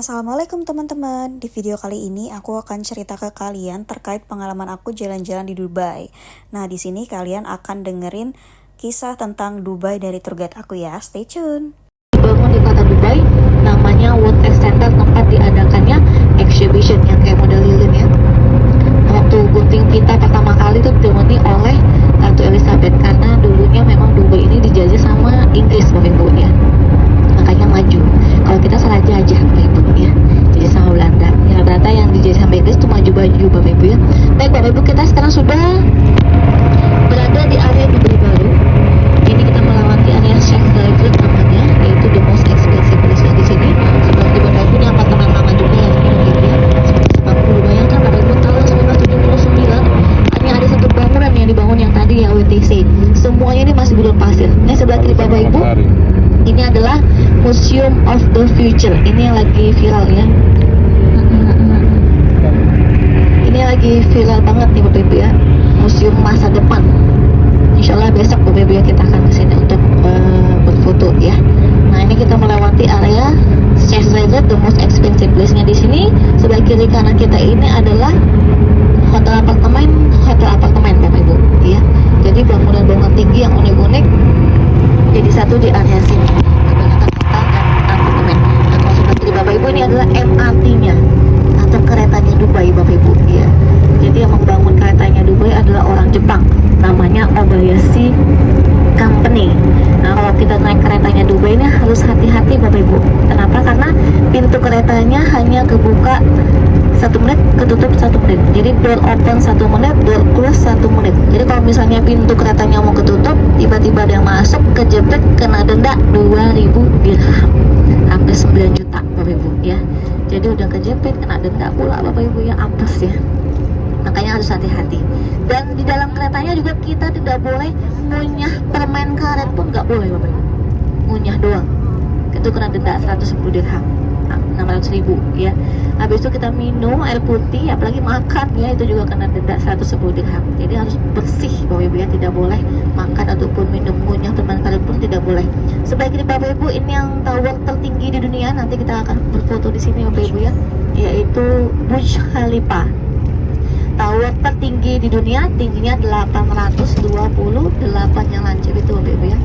Assalamualaikum teman-teman. Di video kali ini aku akan cerita ke kalian terkait pengalaman aku jalan-jalan di Dubai. Nah, di sini kalian akan dengerin kisah tentang Dubai dari tour guide aku ya. Stay tune. Dibangun di kota Dubai, namanya World Trade Center, tempat diadakannya exhibition yang kayak model lilin ya. Waktu gunting pita pertama kali itu dibangun oleh Ratu Elizabeth, karena dulunya memang Dubai ini dijajah sama Inggris Bapak Ibu ya. Makanya maju. Kalau kita salah jajah Bapak Ibu ya, jadi sama Belanda. Ya, rata-rata yang dijajah sama Inggris itu maju-maju Bapak Ibu ya. Baik Bapak Ibu, kita sekarang sudah berada di area Dubai baru. Ini kita melewati area Sheikh Zayed namanya, yaitu the most expensive place di sini. Seperti Bapak Ibu, ini apartemen lama juga ya, gitu ya. Seperti bayangkan Bapak Ibu, tahun 1979 hanya ada satu bangunan yang dibangun yang tadi ya, WTC. Semuanya ini masih belum pasir. Ini sebelah kiri Bapak Ibu, ini adalah Museum of the Future. Ini yang lagi viral ya. Ini lagi viral banget nih Bapak Ibu ya, museum masa depan. Insya Allah besok Bapak Ibu ya kita akan kesini untuk berfoto ya. Nah, ini kita melewati area Sheikh Zayed, the most expensive place-nya di sini. Sebelah kiri kanan kita ini adalah hotel apartemen Bapak Ibu ya. Jadi bangunan-bangunan tinggi yang unik-unik jadi satu di area sini. Kebanyakan hotel dan apartemen. Nah, kalau sebelah kiri Bapak Ibu, ini adalah MRT-nya atau keretanya Dubai Bapak Ibu ya. Jadi yang membangun keretanya Dubai adalah orang Jepang, namanya Obayashi Company. Nah, kalau kita naik keretanya Dubai ini harus hati-hati Bapak Ibu. Kenapa? Karena pintu keretanya hanya kebuka 1 menit, ketutup 1 menit. Jadi door open 1 menit, door close 1 menit. Jadi kalau misalnya pintu keretanya mau ketutup, tiba-tiba ada yang masuk, kejepit, kena denda 2.000 dirham, hampir 9 juta Bapak Ibu ya. Jadi udah kejepit, kena denda pula Bapak Ibu ya, apes ya. Makanya harus hati-hati. Dan di dalam keretanya juga kita tidak boleh ngunyah permen karet pun nggak boleh Bapak Ibu. Ngunyah doang, itu kena denda 110 dirham, 600.000 ya. Habis itu kita minum air putih, apalagi makan ya, itu juga kena denda 110 dirham. Jadi harus bersih Bapak Ibu ya, tidak boleh makan ataupun minum ngunyah permen karet pun tidak boleh. Sebelah kiri Bapak Ibu, ini yang tower tertinggi di dunia. Nanti kita akan berfoto di sini Bapak Ibu ya, yaitu Burj Khalifa. Tower tertinggi di dunia, tingginya 828 yang lancip itu Bapak Ibu ya.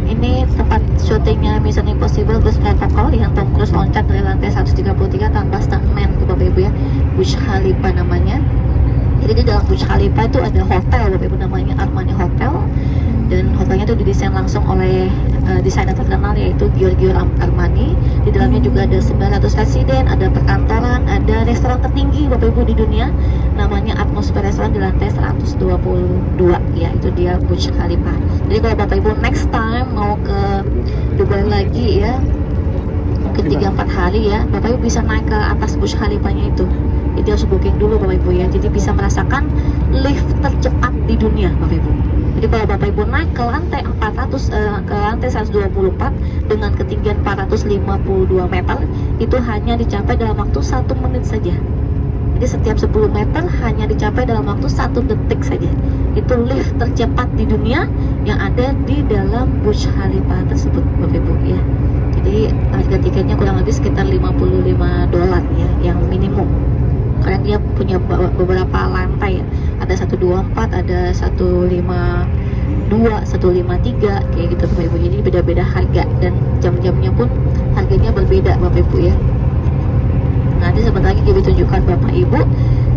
Ini tempat syutingnya Mission Impossible Ghost Protocol yang Tom Cruise loncat dari lantai 133 tanpa stuntman itu Bapak Ibu ya. Burj Khalifa namanya. Jadi di dalam Burj Khalifa itu ada hotel Bapak Ibu, namanya Armani Hotel. Dan hotelnya itu didesain langsung oleh desainer terkenal yaitu Giorgio Armani. Di dalamnya juga ada 900 residen, ada perkantoran, ada restoran tertinggi Bapak Ibu di dunia, namanya Atmosphere Restaurant di lantai 122 ya, itu dia Burj Khalifa. Jadi kalau Bapak Ibu next time mau ke Dubai lagi ya, mungkin 3-4 hari ya, Bapak Ibu bisa naik ke atas Burj Khalifanya itu. Jadi harus booking dulu Bapak Ibu ya, jadi bisa merasakan lift tercepat di dunia Bapak Ibu. Jadi kalau Bapak Ibu naik ke lantai 124 dengan ketinggian 452 meter, itu hanya dicapai dalam waktu 1 menit saja. Jadi setiap 10 meter hanya dicapai dalam waktu 1 detik saja. Itu lift tercepat di dunia yang ada di dalam Burj Khalifa tersebut Bapak Ibu ya. Jadi harga tiketnya kurang lebih sekitar $55 ya, yang minimum. Karena dia punya beberapa lantai ya. Ada 124, ada 152, 153 kayak gitu Bapak Ibu. Jadi beda-beda harga dan jam-jamnya pun harganya berbeda Bapak Ibu ya. Nanti sebentar lagi kita tunjukkan Bapak Ibu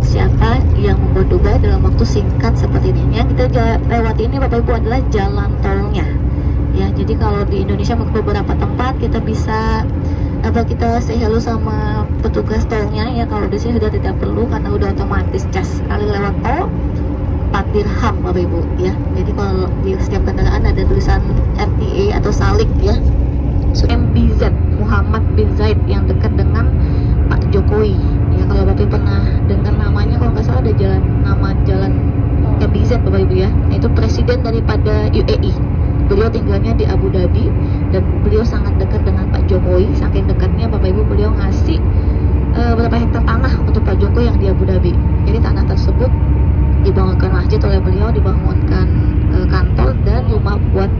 siapa yang membuat Dubai dalam waktu singkat seperti ini. Yang kita lewati ini Bapak Ibu adalah jalan tolnya ya. Jadi kalau di Indonesia ke beberapa tempat kita bisa kita say hello sama petugas tolnya ya. Kalau di sini sudah tidak perlu karena udah otomatis cas sekali lewat tol 4 dirham Bapak Ibu ya. Jadi kalau di setiap kendaraan ada tulisan RTA atau salik ya, MBZ, Muhammad bin Zaid, yang dekat dengan Pak Jokowi ya. Kalau Bapak Ibu pernah dengar namanya, kalau nggak salah ada nama jalan MBZ Bapak Ibu ya. Itu presiden daripada UAE. Beliau tinggalnya di Abu Dhabi dan beliau sangat dekat dengan Pak Jokowi. Saking dekatnya Bapak Ibu, beliau ngasih berapa hektar tanah untuk Pak Jokowi yang di Abu Dhabi. Jadi tanah tersebut dibangunkan masjid oleh beliau, dibangunkan kantor dan rumah buat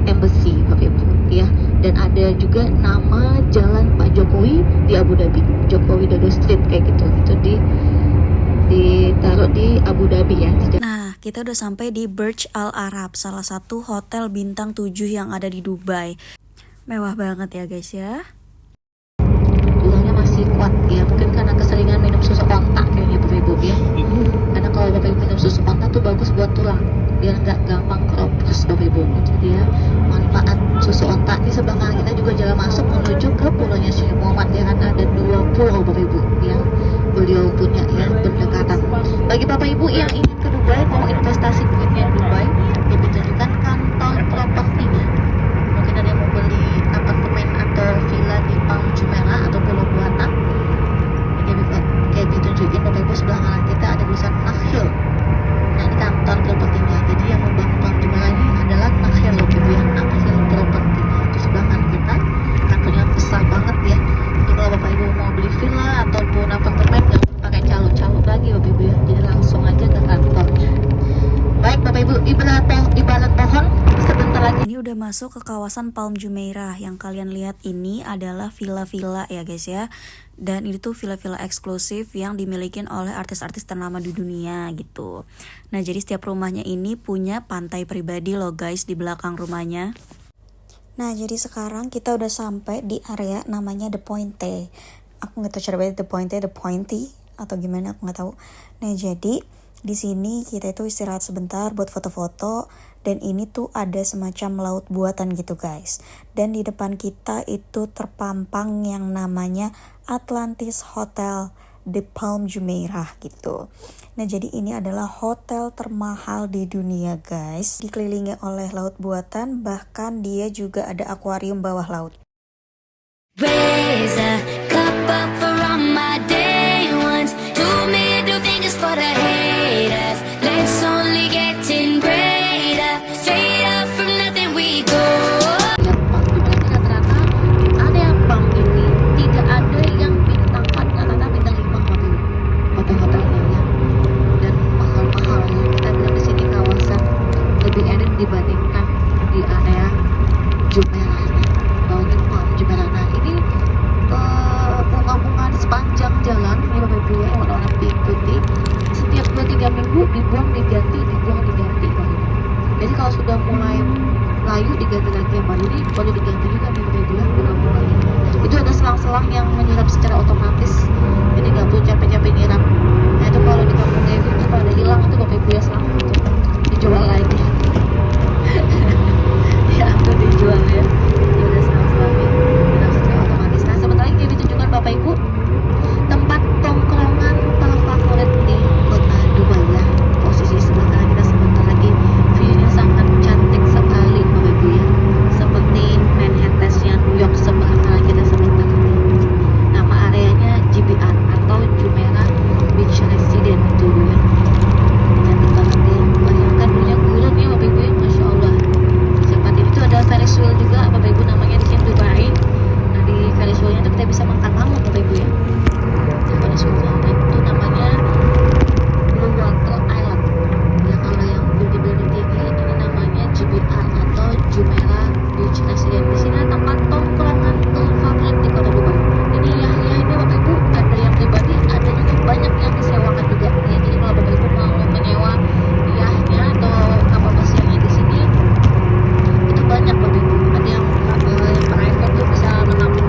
Embassy Bapak Ibu ya. Dan ada juga nama jalan Pak Jokowi di Abu Dhabi, Jokowi Dodo Street kayak gitu. Itu ditaruh di Abu Dhabi ya. Nah, kita udah sampai di Burj Al Arab, salah satu hotel bintang 7 yang ada di Dubai. Mewah banget ya guys ya. Tulangnya masih kuat ya, mungkin karena keseringan minum susu onta kayaknya Bapak Ibu ya. Karena kalau Bapak Ibu minum susu onta tuh bagus buat tulang, biar nggak gampang keropos Bapak Ibu. Jadi ya, manfaat susu onta. Di sebelah kanan kita juga jalan masuk menuju ke pulaunya Syekh Muhammad ya, kan ada 2 pulau Bapak Ibu yang beliau punya ya, berdekatan. Bagi Bapak Ibu yang ingin ke Dubai, mau investasi duitnya di Dubai, lebih tunjukkan kantor propertinya. Mungkin ada yang mau beli apartemen atau villa di Palm Jumeirah atau Pulau Buatan. Ini kayak ditunjukin Bapak Ibu, sebelah kanan kita ada tulisan Nakhil. Nah, ini kantor propertinya. Jadi yang membangun Palm Jumeirah ini adalah Nakhil Bapak Ibu ya, Nakhil propertinya. Itu sebelah kanan kita, kantornya besar banget ya. Jadi kalau Bapak Ibu mau beli villa ataupun apartemen, nggak pakai calo-calo lagi Bapak Ibu ya. Jadi langsung aja ke kantornya. Baik Bapak Ibu, ibarat pohon sebentar lagi. Ini udah masuk ke kawasan Palm Jumeirah. Yang kalian lihat ini adalah villa-villa ya guys ya. Dan itu tuh villa-villa eksklusif yang dimiliki oleh artis-artis ternama di dunia gitu. Nah, jadi setiap rumahnya ini punya pantai pribadi loh guys di belakang rumahnya. Nah, jadi sekarang kita udah sampai di area namanya The Pointe. Aku nggak tahu cara baca The Pointe atau gimana, aku nggak tahu. Nah, jadi di sini kita itu istirahat sebentar buat foto-foto, dan ini tuh ada semacam laut buatan gitu guys. Dan di depan kita itu terpampang yang namanya Atlantis Hotel di Palm Jumeirah gitu. Nah, jadi ini adalah hotel termahal di dunia guys. Dikelilingi oleh laut buatan, bahkan dia juga ada akuarium bawah laut. Raise a cup up for all my day ones. Two middle fingers for the haters. Let's only get in greater. Straight up from nothing we go. Yang Palm Jumeirah rata-rata ada yang Palm ini tidak ada yang bintang 4, rata-rata bintang 5 hotel-hotelnya ya. Dan mahal-mahal ya. Kita bilang di sini kawasan lebih elit dibandingkan di area Jumeirah. Bawahnya Palm Jumeirah. Nah, ini bunga-bunga di sepanjang jalan ini Bapak Ibu ya, warna-warna pink putih. Setiap 2-3 minggu dibuang diganti. Jadi kalau sudah mulai layu diganti lagi yang baru, ini boleh diganti juga nih Bapak Ibu ya, bunga-bunganya. Itu ada selang-selang yang menyerap secara otomatis, jadi nggak perlu capek-capek nyiram. Nah, itu kalau di kampung kayak gitu pada hilang itu Bapak Ibu ya, selang itu dijual lagi. Ya, itu dijual ya. Ya udah selang-selangnya menyerap secara otomatis. Nah, sebentar lagi kayak ditunjukkan Bapak Ibu tempat tongkrongan terfavorit di kota Dubai ya. Posisi sebelah kanan kita sebentar lagi, view-nya sangat cantik sekali Bapak Ibu ya. Seperti Manhattan-nya New York sebelah kanan kita sebentar lagi. Nama areanya GBR atau Jumeirah Beach Residence itu ya. Cantik banget ya. Bayangkan punya gurun ya Bapak Ibu ya, Masya Allah. Seperti itu ada Ferris wheel juga Bapak Ibu, namanya di sini Dubai. Nah, di Ferris wheel-nya itu kita bisa makan lamun Bapak Ibu ya. Di Ferris wheel-nya itu namanya Blue Water Island. Ya, kalau yang building-building tinggi ini namanya GBR atau Jumeirah Beach Residence. Di sini tempat tongkrongan terfavorit di kota Dubai. Ini ya ini Bapak Ibu, ada yang pribadi, ada juga banyak yang disewakan juga. Ya, jadi kalau Bapak Ibu mau menyewa yahnya atau kapal pesiarnya di sini itu banyak Bapak Ibu. Ada yang private tuh bisa menampung.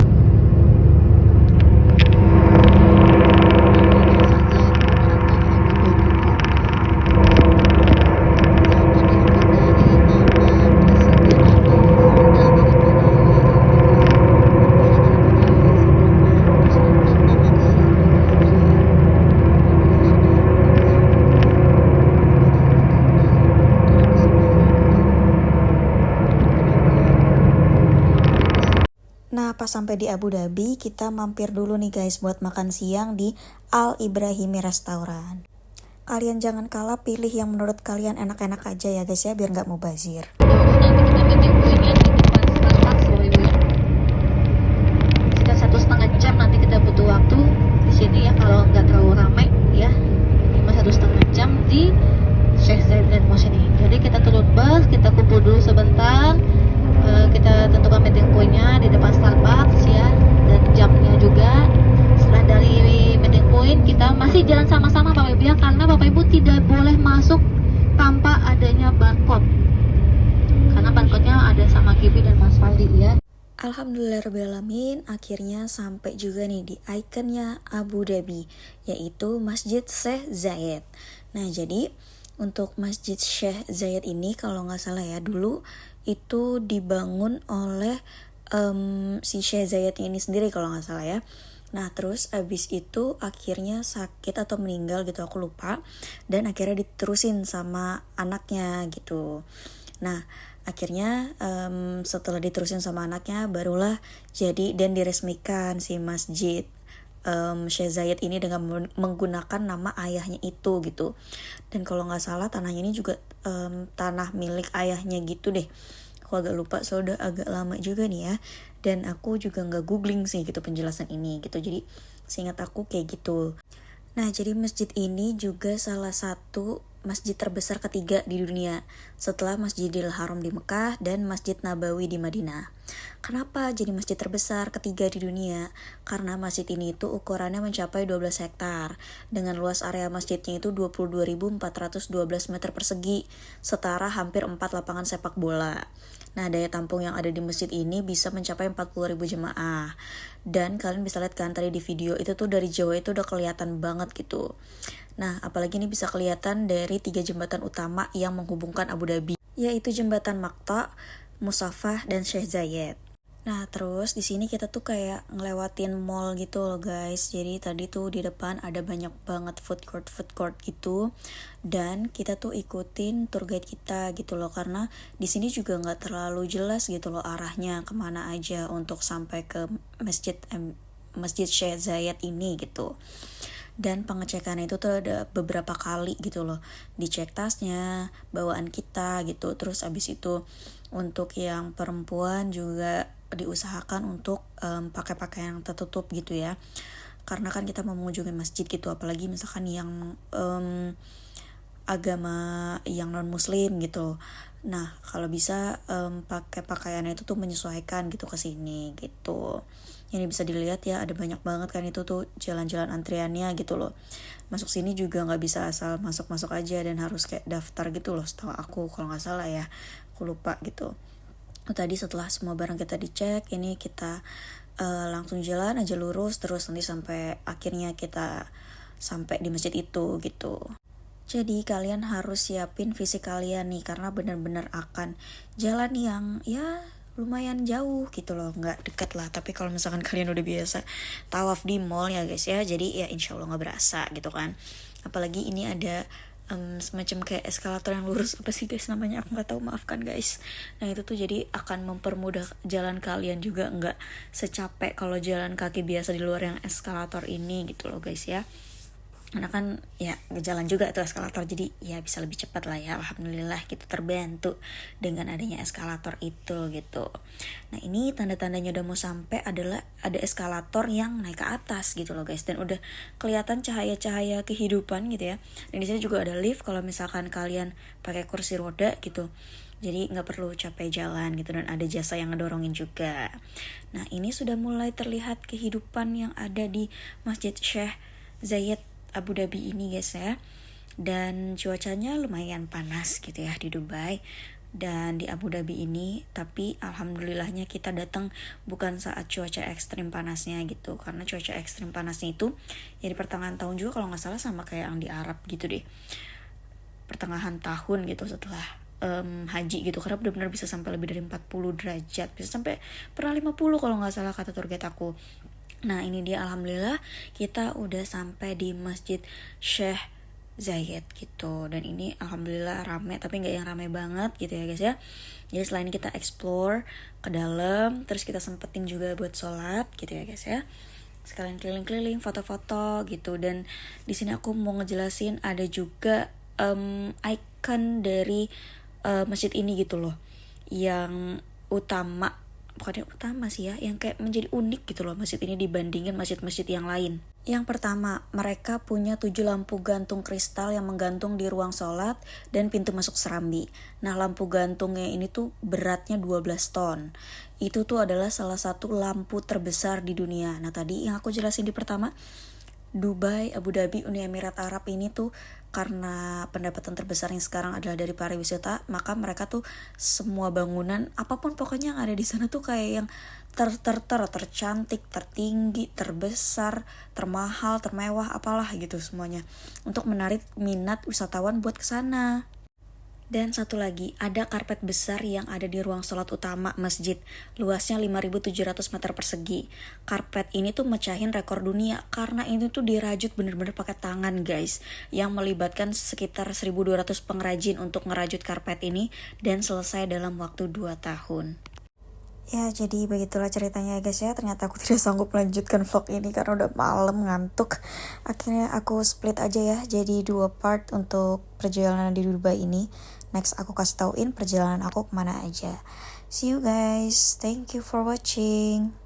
Nah, pas sampai di Abu Dhabi, kita mampir dulu nih guys buat makan siang di Al Ibrahimi Restaurant. Kalian jangan kalah, pilih yang menurut kalian enak-enak aja ya guys ya, biar nggak mubazir. Sekitar 1,5 jam nanti kita butuh waktu di sini ya, kalau nggak terlalu ramai ya. Ini 1,5 jam di Sheikh Zayed dan Mosini. Jadi kita turun bus, kita kumpul dulu sebentar, Alhamdulillahirrahmanirrahim, akhirnya sampai juga nih di ikonnya Abu Dhabi, yaitu Masjid Sheikh Zayed. Nah, jadi untuk Masjid Sheikh Zayed ini kalau nggak salah ya, dulu itu dibangun oleh si Sheikh Zayed ini sendiri kalau nggak salah ya. Nah, terus abis itu akhirnya sakit atau meninggal gitu, aku lupa. Dan akhirnya diterusin sama anaknya gitu. Nah, akhirnya setelah diterusin sama anaknya barulah jadi dan diresmikan si masjid Sheikh Zayed ini dengan menggunakan nama ayahnya itu gitu. Dan kalau nggak salah tanahnya ini juga tanah milik ayahnya gitu deh. Aku agak lupa, soalnya udah agak lama juga nih ya. Dan aku juga nggak googling sih gitu penjelasan ini gitu. Jadi seingat aku kayak gitu. Nah, jadi masjid ini juga salah satu masjid terbesar ketiga di dunia setelah Masjidil Haram di Mekah dan Masjid Nabawi di Madinah. Kenapa jadi masjid terbesar ketiga di dunia? Karena masjid ini itu ukurannya mencapai 12 hektar dengan luas area masjidnya itu 22.412 meter persegi, setara hampir 4 lapangan sepak bola. Nah, daya tampung yang ada di masjid ini bisa mencapai 40.000 jemaah. Dan kalian bisa lihat kan tadi di video itu tuh dari jauh itu udah kelihatan banget gitu. Nah, apalagi ini bisa kelihatan dari 3 jembatan utama yang menghubungkan Abu Dhabi, yaitu jembatan Makta, Musafah, dan Sheikh Zayed. Nah, terus di sini kita tuh kayak ngelewatin mall gitu loh guys. Jadi tadi tuh di depan ada banyak banget food court gitu. Dan kita tuh ikutin tour guide kita gitu loh, karena di sini juga nggak terlalu jelas gitu loh arahnya kemana aja untuk sampai ke masjid Sheikh Zayed ini gitu. Dan pengecekannya itu tuh ada beberapa kali gitu loh, dicek tasnya, bawaan kita gitu. Terus abis itu untuk yang perempuan juga diusahakan untuk pakai pakaian yang tertutup gitu ya, karena kan kita mau mengunjungi masjid gitu, apalagi misalkan yang agama yang non muslim gitu. Nah, kalau bisa pakai pakaiannya itu tuh menyesuaikan gitu ke sini gitu. Ini bisa dilihat ya, ada banyak banget kan itu tuh jalan-jalan antriannya gitu loh. Masuk sini juga nggak bisa asal masuk-masuk aja dan harus kayak daftar gitu loh, setahu aku kalau nggak salah ya, aku lupa gitu. Tadi setelah semua barang kita dicek, ini kita langsung jalan aja lurus terus nanti sampai akhirnya kita sampai di masjid itu gitu. Jadi kalian harus siapin fisik kalian nih, karena benar-benar akan jalan yang ya lumayan jauh gitu loh, nggak dekat lah. Tapi kalau misalkan kalian udah biasa tawaf di mall ya guys ya, jadi ya insya Allah nggak berasa gitu kan. Apalagi ini ada semacam kayak eskalator yang lurus, apa sih guys namanya, aku nggak tahu, maafkan guys. Nah itu tuh jadi akan mempermudah jalan kalian juga, nggak secapek kalau jalan kaki biasa di luar yang eskalator ini gitu loh guys ya. Karena kan ya jalan juga tuh eskalator, jadi ya bisa lebih cepat lah ya. Alhamdulillah kita terbantu dengan adanya eskalator itu gitu. Nah ini tanda-tandanya udah mau sampai adalah ada eskalator yang naik ke atas gitu loh guys, dan udah kelihatan cahaya-cahaya kehidupan gitu ya. Dan di sini juga ada lift kalau misalkan kalian pakai kursi roda gitu, jadi nggak perlu capek jalan gitu, dan ada jasa yang ngedorongin juga. Nah ini sudah mulai terlihat kehidupan yang ada di Masjid Sheikh Zayed Abu Dhabi ini guys ya. Dan cuacanya lumayan panas gitu ya di Dubai dan di Abu Dhabi ini, tapi alhamdulillahnya kita datang bukan saat cuaca ekstrim panasnya gitu, karena cuaca ekstrim panasnya itu ya di pertengahan tahun juga kalau nggak salah, sama kayak yang di Arab gitu deh, pertengahan tahun gitu setelah haji gitu, karena benar-benar bisa sampai lebih dari 40 derajat, bisa sampai pernah 50 kalau nggak salah kata tour guide aku. Nah ini dia, alhamdulillah kita udah sampai di Masjid Sheikh Zayed gitu. Dan ini alhamdulillah rame, tapi nggak yang rame banget gitu ya guys ya. Jadi selain kita explore ke dalam, terus kita sempetin juga buat sholat gitu ya guys ya, sekalian keliling-keliling foto-foto gitu. Dan di sini aku mau ngejelasin ada juga icon dari masjid ini gitu loh, yang bukannya utama sih ya, yang kayak menjadi unik gitu loh masjid ini dibandingin masjid-masjid yang lain. Yang pertama, mereka punya 7 lampu gantung kristal yang menggantung di ruang sholat dan pintu masuk serambi. Nah lampu gantungnya ini tuh beratnya 12 ton. Itu tuh adalah salah satu lampu terbesar di dunia. Nah tadi yang aku jelasin di pertama, Dubai, Abu Dhabi, Uni Emirat Arab ini tuh karena pendapatan terbesarnya sekarang adalah dari pariwisata, maka mereka tuh semua bangunan apapun pokoknya yang ada di sana tuh kayak yang tercantik, tertinggi, terbesar, termahal, termewah, apalah gitu semuanya untuk menarik minat wisatawan buat kesana. Dan satu lagi, ada karpet besar yang ada di ruang sholat utama masjid. Luasnya 5.700 meter persegi. Karpet ini tuh mecahin rekor dunia karena ini tuh dirajut bener-bener pakai tangan guys. Yang melibatkan sekitar 1.200 pengrajin untuk ngerajut karpet ini dan selesai dalam waktu 2 tahun. Ya, jadi begitulah ceritanya guys ya. Ternyata aku tidak sanggup melanjutkan vlog ini karena udah malam ngantuk. Akhirnya aku split aja ya, jadi 2 part untuk perjalanan di Dubai ini. Next aku kasih tauin perjalanan aku kemana aja. See you guys. Thank you for watching.